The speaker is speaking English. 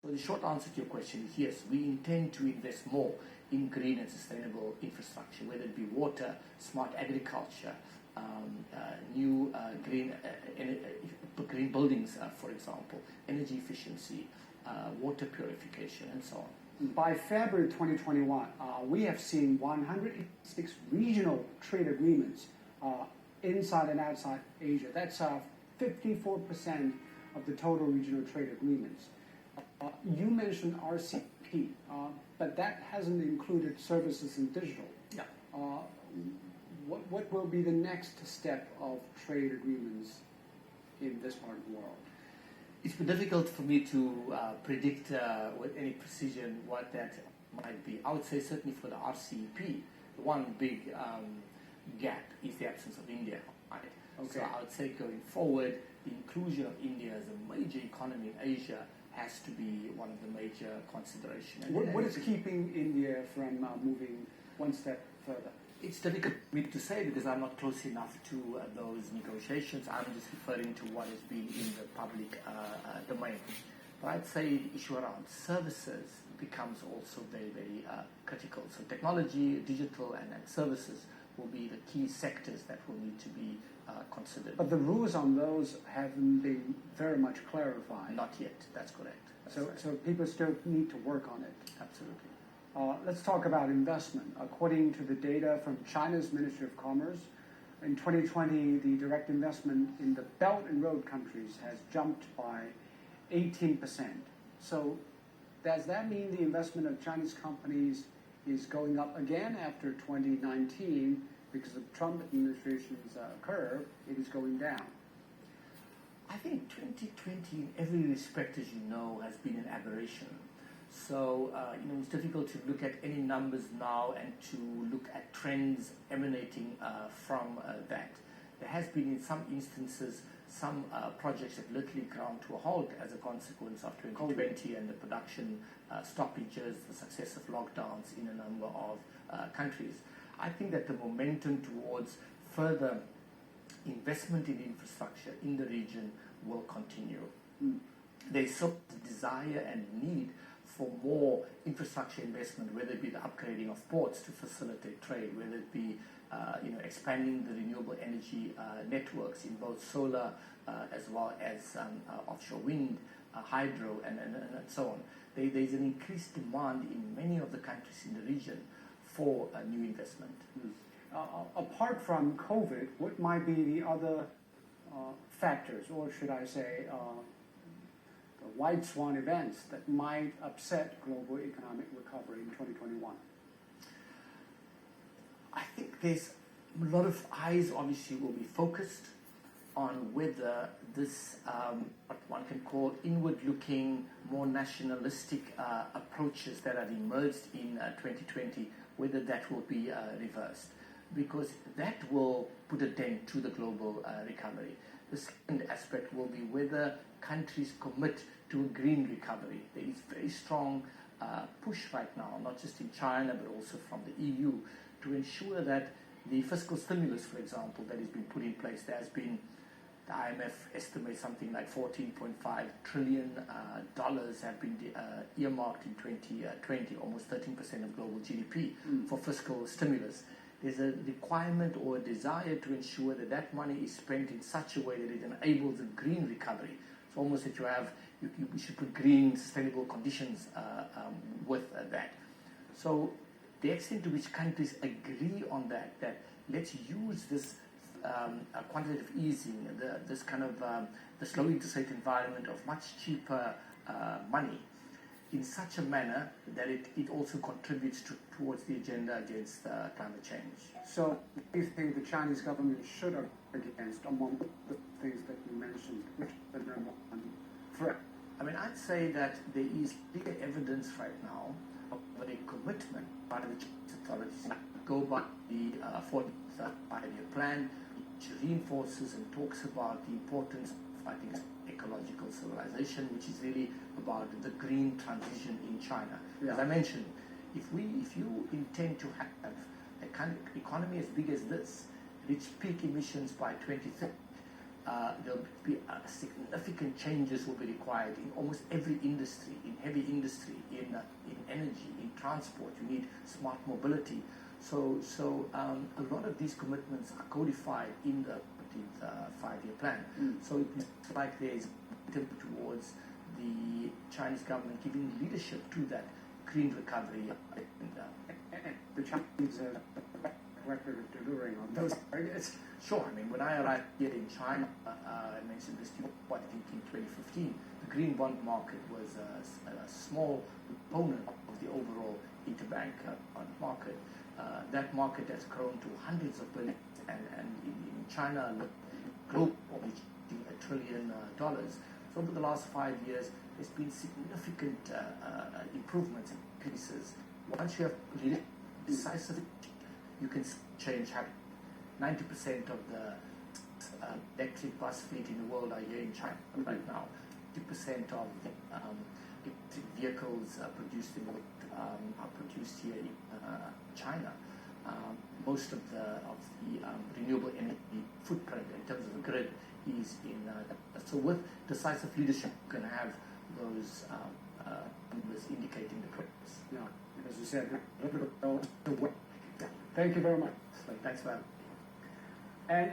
So the short answer to your question is yes, we intend to invest more in green and sustainable infrastructure, whether it be water, smart agriculture, new green buildings, for example, energy efficiency, water purification, and so on. By February 2021, we have seen 106 regional trade agreements inside and outside Asia. That's 54% of the total regional trade agreements. You mentioned RCEP, but that hasn't included services and digital. Yeah. What will be the next step of trade agreements in this part of the world? It's been difficult for me to predict with any precision what that might be. I would say certainly for the RCEP, the one big gap is the absence of India. Right? Okay. So I would say going forward, the inclusion of India as a major economy in Asia has to be one of the major considerations. What is keeping India from moving one step further? It's difficult for me to say because I'm not close enough to those negotiations. I'm just referring to what has been in the public domain. But I'd say the issue around services becomes also very, very critical. So technology, digital, and services will be the key sectors that will need to be considered. But the rules on those haven't been very much clarified. Not yet, that's correct. So people still need to work on it. Absolutely. Let's talk about investment. According to the data from China's Ministry of Commerce, in 2020, the direct investment in the Belt and Road countries has jumped by 18%. So does that mean the investment of Chinese companies is going up again after 2019 because of Trump administration's curve? It is going down. I think 2020, in every respect, as you know, has been an aberration. So, it's difficult to look at any numbers now and to look at trends emanating from that. There has been, in some instances, some projects have literally ground to a halt as a consequence of 2020 and the production stoppages, the successive lockdowns in a number of countries. I think that the momentum towards further investment in infrastructure in the region will continue. There's so much desire and need for more infrastructure investment, whether it be the upgrading of ports to facilitate trade, whether it be expanding the renewable energy networks in both solar as well as offshore wind, hydro, and so on. There's an increased demand in many of the countries in the region for new investment. Apart from COVID, what might be the other factors, or should I say, the white swan events that might upset global economic recovery in 2021? I think there's a lot of eyes obviously will be focused on whether this, what one can call inward-looking, more nationalistic approaches that have emerged in 2020, whether that will be reversed. Because that will put a dent to the global recovery. The second aspect will be whether countries commit to a green recovery. There is very strong push right now, not just in China, but also from the EU, to ensure that the fiscal stimulus, for example, that has been put in place, there has been, the IMF estimates something like $14.5 trillion have been earmarked in 2020, almost 13% of global GDP for fiscal stimulus. There's a requirement or a desire to ensure that that money is spent in such a way that it enables a green recovery. It's almost that we should put green, sustainable conditions with that. So the extent to which countries agree on that let's use this quantitative easing, this kind of the slow interest rate environment of much cheaper money in such a manner that it also contributes towards the agenda against climate change. So, do you think the Chinese government should argue against, among the things that you mentioned, which is the number one threat? I mean, I'd say that there is bigger evidence right now of a commitment by the Chinese authorities to go by the fourth five-year plan, which reinforces and talks about the importance of fighting ecological civilization, which is really about the green transition in China. Yeah. As I mentioned, if you intend to have a kind of economy as big as this, reach peak emissions by 2030, there'll be significant changes will be required in almost every industry, in heavy industry, in energy, in transport. You need smart mobility. So a lot of these commitments are codified in the 5-year plan. So it's like there's a attempt towards the Chinese government giving leadership to that green recovery. And the Chinese record of delivering on those targets. Sure. I mean, when I arrived here in China, I mentioned this to you, I think in 2015, the green bond market was a small component of the overall interbank bond market. That market has grown to hundreds of billions, and in China, global reaching $1 trillion. So over the last 5 years, there's been significant improvements and increases. Once you have really decisive, you can change habit. 90% of the electric bus fleet in the world are here in China right now. 50% of electric vehicles produced in the world are produced here in China. Most of the renewable energy footprint in terms of the grid is in. So with decisive leadership, you can have those numbers indicating the progress. Yeah, as you said, thank you very much. Thanks, man. And